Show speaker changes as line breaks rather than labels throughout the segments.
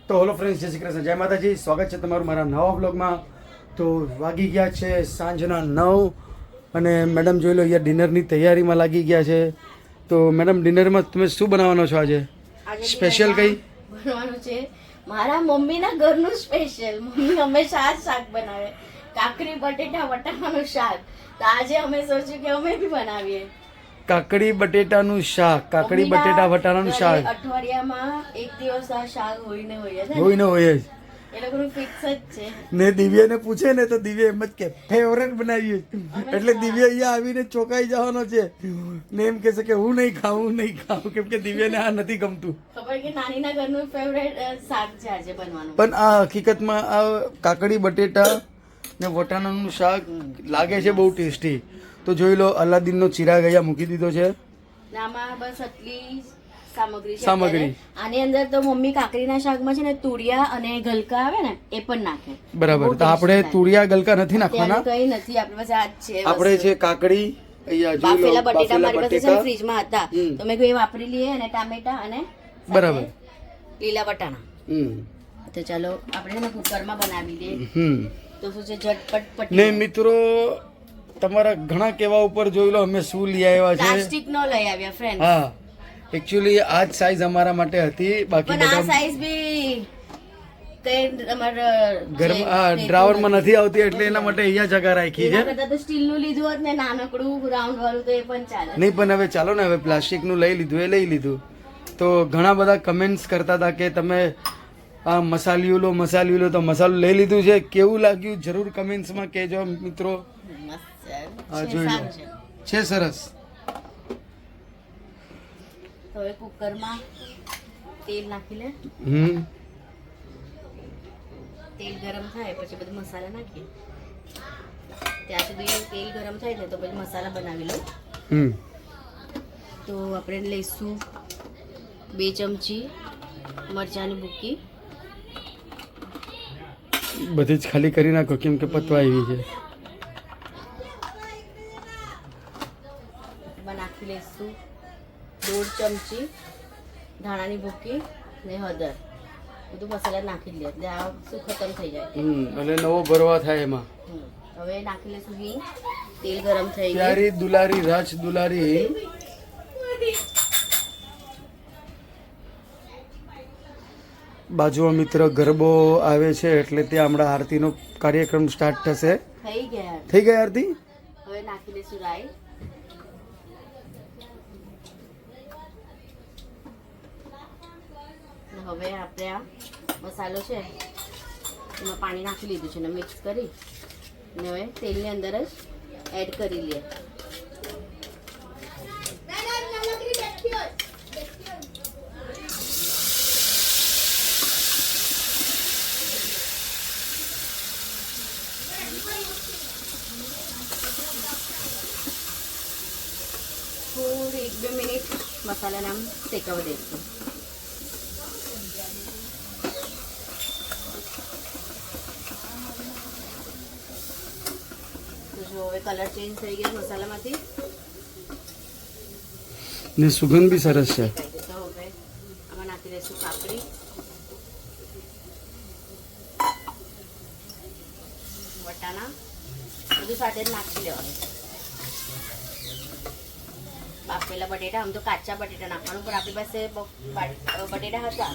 તો hello friends, જય શ્રી કૃષ્ણ, જય માતાજી. સ્વાગત છે તમારું મારા નવા વ્લોગમાં. તો વાગી ગયા છે સાંજના 9 અને મેડમ જોઈ લો અહીંયા ડિનરની તૈયારીમાં લાગી ગયા છે. તો મેડમ, ડિનરમાં તમે શું બનાવવાનો છો આજે? સ્પેશિયલ કંઈ
બનવાનું છે? મારા મમ્મીના ઘરનું સ્પેશિયલ. મમ્મી હંમેશા આ શાક બનાવે, કાકડી બટેટા વટાણાનું શાક. તો આજે અમે સોચ્યું કે અમે બી બનાવીએ
કાકડી બટેટાનું શાક. કાકડી બટેટા વટાણાનું શાક
અઠવાડિયામાં એક દિવસ આ શાક હોય ને હોય જ.
હોય ને હોય જ.
એ લોકોનું ફિક્સ જ છે.
ને દિવ્યાને પૂછે ને તો દિવ્યા એમ જ કે ફેવરેટ બનાવીએ. એટલે દિવ્યા અહીંયા આવીને ચોકાઈ જવાનો છે ને એમ કહેશે કે હું નહીં ખાઉં કેમ કે દિવ્યાને આ નથી ગમતું.
ખબર કે નાનીના ઘરનું ફેવરેટ શાક છે આજે બનવાનું.
પણ આ હકીકતમાં આ કાકડી બટેટા ને વટાણાનું શાક લાગે છે બહુ ટેસ્ટી. તો જોઈ લો, અલાદીનનો ચિરાગ અહીંયા મૂકી દીધો છે.
ને આમાં બસ આટલી સામગ્રી છે.
સામગ્રી.
આની અંદર તો મમ્મી કાકડીના શાકમાં છે ને તુરિયા અને ગલકા આવે ને એ પણ નાખે.
બરાબર. તો આપણે તુરિયા ગલકા નથી નાખવાના.
કઈ નથી, આપણી પાસે આ જ છે.
આપણે છે કાકડી. અહીંયા જોઈ લો,
બાફેલા બટેટા મારી પાસે છે
બટેટા.
ફ્રીજમાં હતા, તો મેં કહ્યું એ વાપરી લઈએ. અને ટામેટા અને
બરાબર.
લીલા વટાણા. તો ચાલો આપણે છે ને કુકરમાં બનાવી દઈએ. તો શું છે, ઝટપટ પટી.
ને મિત્રો, તમારા ઘણા કહેવા ઉપર જોઈ લો અમે શું લઈ આવ્યા છે.
પ્લાસ્ટિક નો લઈ આવ્યા ફ્રેન્ડ.
હા, એકચ્યુઅલી આ જ સાઈઝ અમારા માટે હતી. બાકી
પણ આ
બધા
સાઈઝ બી કઈ અમારા
ઘરમાં ડ્રાવરમાં નથી આવતી એટલે એના માટે અહીંયા જગા રાખી છે.
એના કરતા તો સ્ટીલ નું લીધું હોત ને નાનકડું રાઉન્ડ વાળું તો એ પણ ચાલે.
નહીં, પણ હવે ચાલો ને, હવે પ્લાસ્ટિકનું લઈ લીધું એ લઈ લીધું. તો ઘણા બધા કમેન્ટ્સ કરતા હતા કે તમે આ મસાલિયું લો, તો મસાલું લઈ લીધું છે. કેવું લાગ્યું જરૂર કમેન્ટ્સમાં કહેજો મિત્રો.
મસ્ત
હા,
છે,
જોઈ લો.
સારું છે.
છે સરસ.
તો હવે કુકરમાં તેલ નાખી લે. તેલ ગરમ થાય પછી બધું મસાલા નાખીએ. ત્યાં સુધી તેલ ગરમ થાય ને તો પછી મસાલા બનાવી લઉં. તો આપણે લઈશું 2 ચમચી મરચાંની ભૂકી.
બધી જ ખાલી કરી નાખો કેમ કે પતવા આવી છે.
નાખી લઈશું 1.5 ચમચી ધાણાની ભૂકી ને હળદર. બધું મસાલા નાખી લે એટલે આ શું ખતમ થઈ જાય.
એટલે નવો ભરવા થાય એમાં.
હવે નાખી લઈશું હિંગ. તેલ ગરમ થઈ ગયું.
પ્યારી દુલારી રાજ દુલારી હિંગ. બાજુમાં મિત્ર ગરબો આવે છે એટલે ત્યાં હમણાં આરતીનો કાર્યક્રમ સ્ટાર્ટ થશે. થઈ ગઈ આરતી.
હવે નાખી લઈશું રાઈ. હવે આપણે આ મસાલો છે એમાં પાણી નાખી લીધું છે ને મિક્સ કરી ને હવે તેલની અંદર જ એડ કરી લઈએ. થોડી 1-2 મિનિટ મસાલાને આમ શેકાવા દઈશું. હવે કલર ચેન્જ થઈ ગયો મસાલામાંથી
ને સુગંધ બી સરસ છે.
તો હવે આમાં નાખી દઈશું કાકડી, વટાણા બધું સાથે જ નાખી લેવાનું. બાફેલા બટેટા, આમ તો કાચા બટેટા નાખવાનું પણ આપણી પાસે બટેટા હતા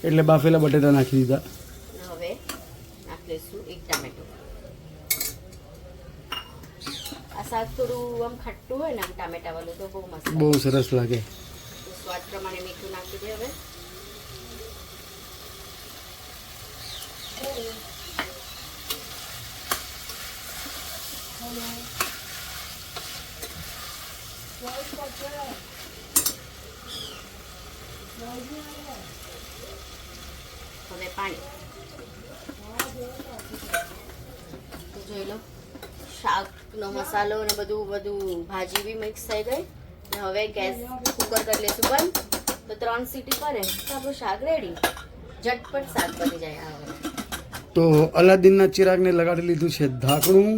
એટલે બાફેલા બટેટા નાખી દીધા.
હવે નાખી દઈશું 1 ટામેટું. આ શાક થોડું આમ ખટ્ટું હોય ને આમ ટામેટા વાળું તો બહુ મસ્ત,
બહુ સરસ લાગે.
સ્વાદ પ્રમાણે મીઠું નાખી દે. હવે પાણી જોઈ લો. શાકનો મસાલો ને બધું ભાજી બી મિક્સ થઈ ગઈ. ને હવે ગેસ કુકર કરી લઈશું બંધ. તો 3 સીટી કરે તો આપણું શાક રેડી. ઝટપટ શાક બની જાય.
તો અલાદીનના ચિરાગને લગાડી લીધું છે ઢાંકણું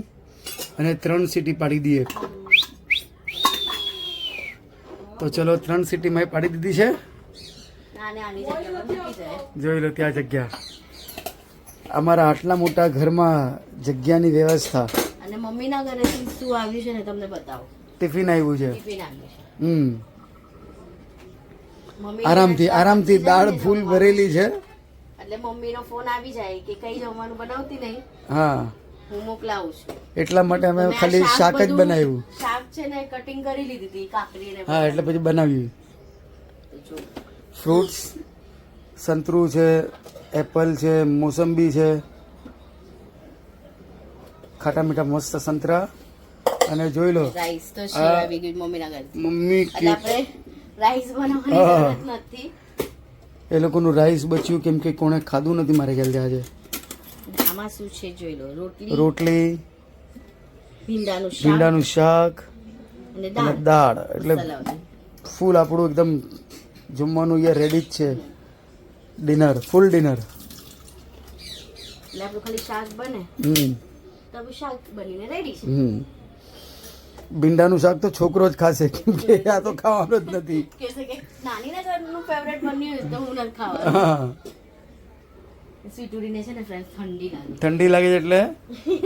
અને 3 સીટી પાડી દઈએ. તો ચલો 3 સીટી મેં પાડી દીધી છે.
આને આની જગ્યા પર મૂકી જાય.
જોઈ લો ત્યાં જગ્યા. અમારા આટલા મોટા ઘરમાં જગ્યાની વ્યવસ્થા.
અને મમ્મીના ઘરેથી શું આવ્યું છે ને તમને બતાવો.
ટિફિન આવ્યું છે.
ટિફિન આવ્યું છે. મમ્મી
આરામથી દાળ ફૂલ ભરેલી છે.
એટલે મમ્મીનો ફોન આવી જાય કે કઈ જમવાનું બનાવતી નહીં,
હા
હું મોકલાવું છું.
એટલા માટે અમે ખાલી શાક જ બનાવ્યું.
શાક છે ને કટિંગ કરી લીધી હતી કાકડી ને.
હા એટલે પછી બનાવ્યું. ફ્રૂટ્સ સંતરું છે, એપલ છે, મોસંબી છે, ખાટા મીઠા મસ્ત સંતરા. અને જોઈ લો
રાઈસ તો છે આવી ગયું મમ્મીના ઘરે.
મમ્મી
એટલે આપણે રાઈસ બનાવવાની જરૂરત નથી.
એ લોકોનું રાઈસ બચ્યું કેમ કે કોણે ખાધું નથી મારે ખ્યાલ આજે.
આમાં શું છે જોઈ લો.
રોટલી,
ભીંડાનું શાક
અને દાળ. એટલે ફૂલ આપણું એકદમ જમવાનું અહીંયા રેડી જ છે. ડિનર, ફૂલ ડિનર.
એટલે આપણું ખાલી શાક બને તો આપણું શાક બનીને રેડી છે.
ભીંડાનું શાક તો છોકરો જ ખાશે કેમ કે આ તો ખાવાનો જ નથી.
કહેશે કે નાનીના ઘરનું ફેવરેટ બન્યું તો હું નથી ખાવાનું. સ્વીટુડીને છે ને ફ્રેન્ડ
ઠંડી લાગે છે એટલે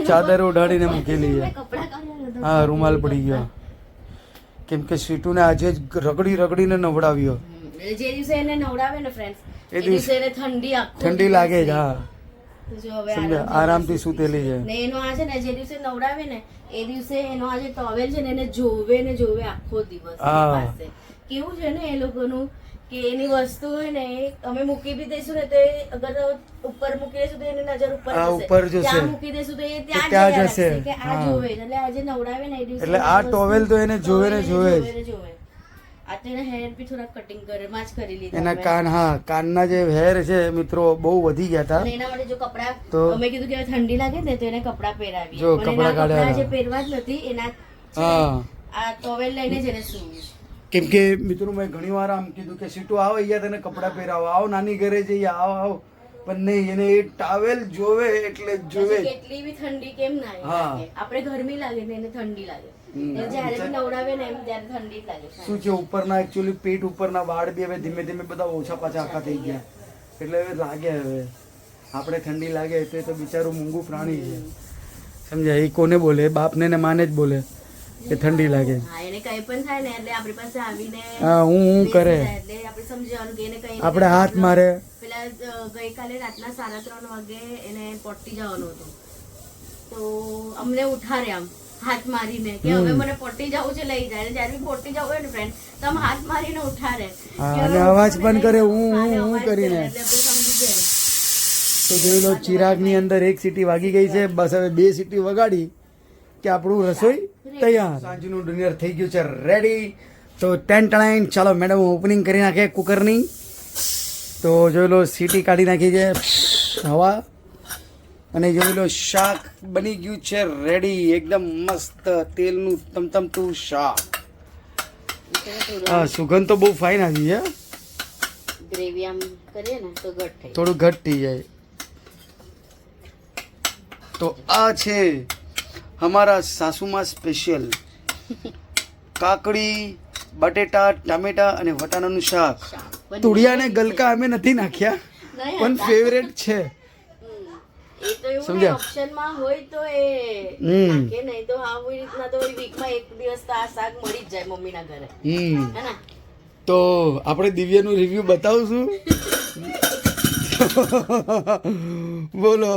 ચાદર ઉડાડીને મૂકેલી છે. હા રૂમાલ પડી ગયો કેમ કે સ્વીટુને આજે જ રગડીને નવડાવ્યો.
જે દિવસે એને નવડાવે ને ફ્રેન્ડ્સ એ દિવસે એને
ઠંડી લાગે છે. હા
તો જો હવે
આરામથી સૂતેલી છે.
ને એનો આ છે ને જે દિવસે નવડાવે ને એ દિવસે એનો આ જે ટોવેલ છે ને એને જોવે આખો દિવસ પાસે. કેવું છે ને એ લોકોનું કે એની વસ્તુ હોય ને અમે મૂકી બી દઈશું ને તો અગર ઉપર મૂકી દઈશું તો એની નજર ઉપર જશે. ત્યાં મૂકી દઈશું તો એ ત્યાં જશે કે આ જોવે. એટલે આજે નવડાવે ને એ દિવસે
એટલે આ ટોવેલ તો એને જોવે ને જોવે જ.
આ તો એના હેર બી થોડા કટિંગ માં જ કરી લીધા.
એના કાન, હા કાનના જે હેર છે મિત્રો બહુ વધી ગયા હતા.
એના માટે જો કપડા તો અમે કીધું કે ઠંડી લાગે ને તો એને કપડા પહેરાવી.
જો કપડા કાઢ્યા
જે પહેરવા જ નથી એના આ ટોવેલ લઈને જ એને સૂવું.
કેમ કે મિત્રો મેં ઘણી વાર આમ કીધું કે સીટો આવો અહીંયા તને કપડા પહેરાવો, આવો નાની ઘરે જઈએ, આવો પણ નહીં, એને એ ટાવેલ જોવે એટલે જોવે.
કેટલી બી ઠંડી કેમ ના લાગે, આપણે ગરમી લાગે ને એને ઠંડી લાગે. જ્યારે બી નવડાવે ને એમ ત્યારે ઠંડી જ લાગે.
શું છે ઉપરના એકચ્યુઅલી પેટ ઉપરના વાળ બી હવે ધીમે ધીમે બધા ઓછા પાછા આખા થઈ ગયા એટલે હવે લાગે. હવે આપણે ઠંડી લાગે તો બિચારું મૂંગું પ્રાણી છે સમજ્યા. એ કોને બોલે? બાપને ને માને જ બોલે કે ઠંડી લાગે.
હા એને કઈ પણ થાય ને એટલે આપણી પાસે આવીને
હા હું કરે
એટલે આપણે સમજવાનું કે એને કઈ
આપણે હાથ મારે.
પેલા ગઈકાલે રાતના 3:30 વાગે એને પોટી જવાનું હતું તો અમને ઉઠાડે આમ હાથ મારીને કે હવે મને પોટી જવું છે લઈ જાય. જ્યારે બી પોટી જવું હોય ને ફ્રેન્ડ તો આમ હાથ મારીને ઉઠાડે
અને અવાજ પણ કરે હું કરીને. તો જોઈ લો ચિરાગની અંદર 1 સીટી વાગી ગઈ છે. બસ હવે 2 સીટી વગાડી કે આપણું રસોઈ તૈયાર. સાંજનું ડિનર થઈ ગયું છે રેડી. તો ટેન્ટાઈન ચાલો મેડમ ઓપનિંગ કરી નાખે કુકરની. તો જોઈ લો સીટી કાઢી નાખી છે હવા અને જોઈ લો શાક બની ગયું છે રેડી. એકદમ મસ્ત તેલનું તમતમતું શાક. હા સુગંધ તો બહુ ફાઇન આવી છે.
ગ્રેવી આમ કરીએ ને તો ઘટ થઈ
થોડું ઘટ થઈ જાય. તો આ છે हमारा सासुमा स्पेशल કાકડી, બટેટા, ટામેટા અને વટાણાનું શાક. તુળિયા ને ગલકા અમે નથી નાખ્યા પણ ફેવરેટ છે.
એ તો એવું ઓપ્શનમાં હોય તો એ નાખે, નહીં તો આવી રીતના તો વીકમાં એક દિવસ તો આ શાક મળી જ જાય મમ્મીના ઘરે. હે ને?
તો આપણે દિવ્યાનું રિવ્યુ બતાવશું. બોલો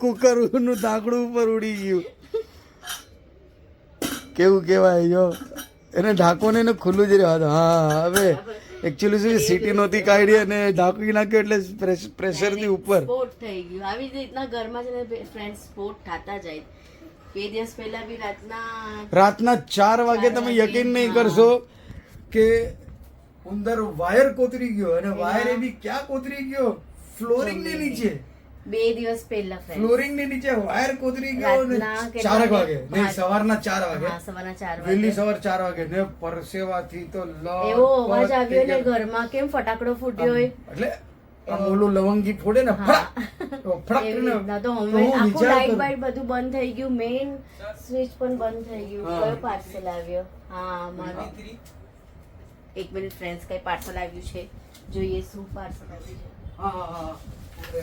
કુકરનું ઢાંકણું ઉપર ઉડી ગયું. કેવું કહેવાય જો એને ઢાંકો ને ખુલ્લું જ રહેવા દો. હા હવે એકચ્યુઅલી શું સીટી નહોતી કાઢી અને ઢાંકી નાખ્યો એટલે પ્રેશરથી ઉપર
સ્ફોટ થઈ ગયું. આવી રીતના ઘરમાં છે ને ફ્રેન્ડ સ્ફોટ થતા જાય. 2 દિવસ પહેલા બી રાતના 4 વાગે તમે યકીન નહીં કરશો કે અંદર વાયર કોતરી ગયો અને વાયર એ બી ક્યાં કોતરી ગયો? ફ્લોરિંગ ની નીચે. 2 દિવસ પહેલા ફ્લોરિંગ ની નીચે વાયર કોતરી ગયો ને 4 વાગે નહીં સવારના 4 વાગે. હા સવારના 4 વાગે વહેલી સવાર 4 વાગે ને પરસેવાથી તો એવો અવાજ આવ્યો ને ઘરમાં કેમ ફટાકડો ફૂટ્યો હોય એટલે આમ ઓલું લવંગી ફોડે ને ફટક તો આખું લાઈટ બાઈટ બધું બંધ થઈ ગયું. મેઇન સ્વિચ પણ બંધ થઈ ગયું. કયો પાર્સલ આવ્યો? હા મારો 1 મિનિટ ફ્રેન્ડ્સ કઈ પાર્સલ આવ્યું છે જોઈએ શું પાર્સલ આવ્યું છે.
હા હા હા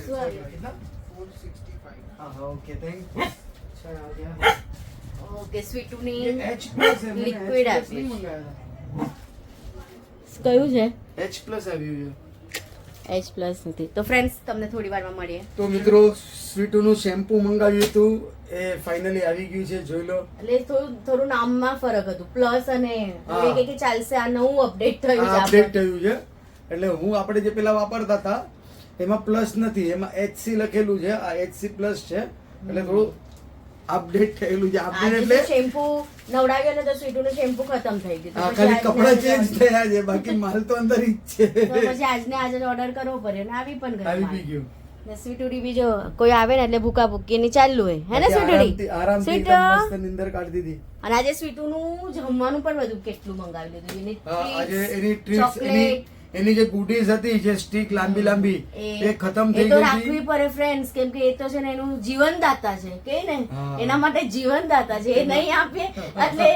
શું આવ્યું?
કેટલા 465 હા હા ઓકે થેન્ક યુ અચ્છા આ ગયા
ઓકે સ્વીટુની
ये H प्लस है
Liquid
मैंने H
આપી.
नहीं मंगाया
કયું છે
था H प्लस આવ્યું છે
H પ્લસ નથી. તો ફ્રેન્ડ્સ તમને થોડી વારમાં મળીએ.
તો મિત્રો સ્વીટુનું શેમ્પુ મંગાવ્યું હતું એ ફાઇનલી આવી ગયું છે જોઈ લો
એટલે થોડું નામમાં ફરક હતું પ્લસ અને
હા.
એ કે ચાલશે આ નવું અપડેટ થયું છે
અપડેટ
આપણે.
થયું છે એટલે હું આપણે જે પેલા વાપરતા હતા એમાં પ્લસ નથી એમાં HC લખેલું છે આ HC પ્લસ છે એટલે થોડું અપડેટ થયેલું છે અપડેટ
આજે
એટલે
શેમ્પુ નવડાવ્યો ને તો સ્વીટુનું શેમ્પુ ખતમ થઈ ગયું.
હા
તો
ખાલી
પછી
કપડા
આજને
ચેન્જ થયા છે બાકી માલ તો અંદર જ છે
તો પછી આજને આજે ઓર્ડર કરવો પડે ને આવી પણ
આવી
ઘરમાં.
બી ગયું
ને સ્વીટુડી બીજો કોઈ આવે ને એટલે ભૂકા ભૂકીની ચાલુ હોય હે ને સ્વીટુડી
આરામથી
સ્વીટુ.
એકદમ મસ્ત નીંદર કાઢી દીધી
અને આજે સ્વીટુનું જમવાનું પણ બધું કેટલું મંગાવી લીધું એની
હા, આજે
treats,
એની ટ્રીટ્સ
chocolate,
એની જે ગુડીઝ હતી જે સ્ટીક લાંબી લાંબી એ ખતમ
એ
થઈ
તો
ગઈ
રાખવી
હતી
પડે ફ્રેન્ડ્સ કેમ કે એ તો છે ને એનું જીવનદાતા છે કે ને
હા.
એના માટે જીવનદાતા છે એ નહીં આપીએ એટલે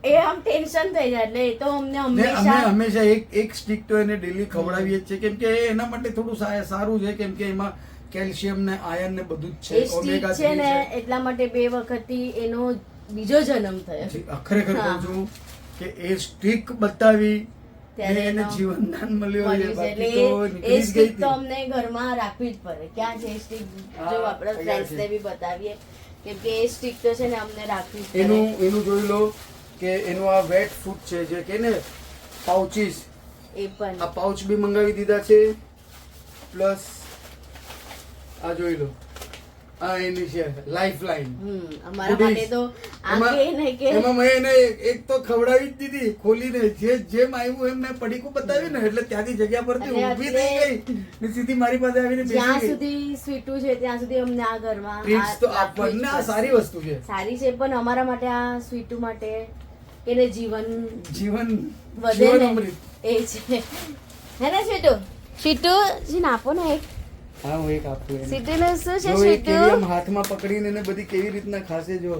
એ આમ ટેન્શન થઈ જાય એટલે એ તો અમને
ને અમે
હંમેશા
હંમેશા એક સ્ટીક તો એને ડેલી ખવડાવીએ જ છે કેમ કે એના માટે થોડું સારું છે કેમ કે એમાં કેલ્શિયમ ને આયર્ન ને બધું જ
એ
છે
સ્ટીક
ઓમેગા
છે ને એટલા માટે 2 વખતથી એનો બીજો જન્મ થયો
ખરેખર
હા.
કહું છું કે એ સ્ટીક બતાવી
ત્યારે
ને એને
એનો
જીવનદાન મળ્યું છે
મળ્યું છે.
બાકી
એટલે
તો
એ
નીકળી જ ગઈ
સ્ટીક તો
હતી
અમને ઘરમાં રાખવી જ પડે ક્યાં છે એ સ્ટીક
હા,
જો આપણા
અહીંયા
ફ્રેન્ડ્સ
છે.
ને બી બતાવીએ કેમ કે એ સ્ટીક તો છે ને અમને રાખવી જ પડે
એનું જોઈ લો કે એનું આ વેટ ફૂડ છે જે કે ને પાઉચીસ
એ પણ
આ પાઉચ બી મંગાવી દીધા છે પ્લસ આ જોઈ લો આ એની છે લાઈફ લાઈન
અમારા માટે તો આ કે ને કે
એમાં મેં એને એક તો ખવડાવી જ દીધી ખોલીને જેમ આવ્યું એમ મેં પડીકું બતાવ્યું ને એટલે ત્યાંથી જગ્યા પરથી
એટલે
ઊભી થઈ ગઈ ને સીધી મારી પાસે આવીને
જ્યાં
બેસી ગઈ
સુધી સ્વીટું છે ત્યાં સુધી અમને આ ઘરમાં
ટ્રીટ્સ તો
આ રાખવી જ
આપણને આ
પડશે.
સારી વસ્તુ છે
સારી છે પણ અમારા માટે આ સ્વીટુ માટે એને જીવન
જીવન
વધે
જીવન
ને
અમૃત
એ છે હે ને સ્વીટુ સ્વીટુ જીને આપો ને એક
હા હું એક આપું એને
સ્વીટુનું શું છે
જો એ કેવી આમ
સ્વીટુ
હાથમાં પકડીને એને બધી કેવી રીતના ખાશે જો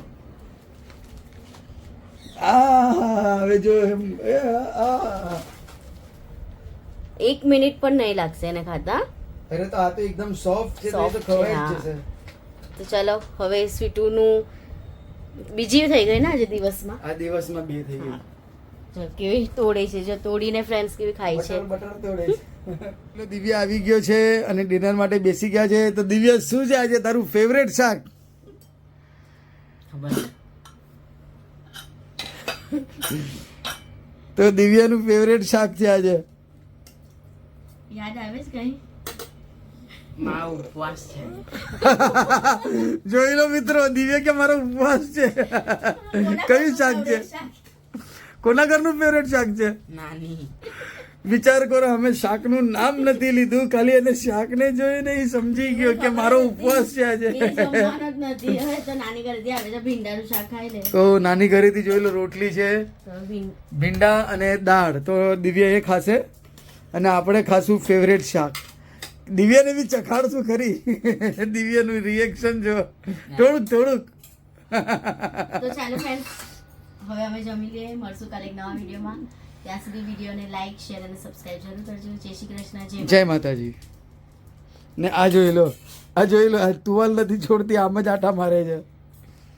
આ હવે જો એમ એ, આ
1 મિનિટ પણ નહીં લાગશે એને ખાતા
અરે તો આ તો એકદમ સોફ્ટ છે તો એ તો
Soft છે,
ખવાઈ જ
હા.
જશે
તો ચલો હવે સ્વીટુનું બીજી થઈ ગઈ ને આજે દિવસમાં
આ દિવસમાં 2 થઈ ગઈ
જો કેવી તોડે છે જો તોડીને ફ્રેન્ડ્સ કેવી ખાય છે
બટર તોડે છે એટલે દિવ્યા આવી ગયો છે અને ડિનર માટે બેસી ગયા છે તો દિવ્યા શું છે આજે તારું ફેવરેટ શાક તો દિવ્યાનું ફેવરેટ શાક છે આજે
યાદ આવે છે કઈ
મારો ઉપવાસ છે.
જોઈ લો મિત્રો દિવ્યા કે મારો ઉપવાસ છે કયું શાક છે કોના ઘરનું ફેવરેટ શાક છે
નાની
વિચાર કરો અમે શાકનું નામ નથી લીધું ખાલી એને શાકને જોઈને એ સમજી ગયો કે મારો ઉપવાસ છે આજે
એ જમવાનો જ નથી હવે તો નાની ઘરેથી આવે છે ભીંડાનું શાક ખાઈ લે
તો નાની ઘરેથી જોઈ લો રોટલી છે
તો
ભીંડા અને દાળ તો દિવ્યા એ ખાશે અને આપણે ખાશું ફેવરેટ શાક દિવ્યાને બી ચખાડશું ખરી દિવ્યાનું રિએક્શન જો થોડુંક
તો ચાલો ફ્રેન્ડ્સ હવે અમે જમી લઈએ મળશું કાલે એક નવા વિડીયોમાં ત્યાં સુધી વિડીયોને લાઈક શેર અને સબસ્ક્રાઇબ જરૂર કરજો જય શ્રી કૃષ્ણ
જય માતાજી ને આ જોઈ લો આ તુવાલ નથી છોડતી આમ જ આટા મારે છે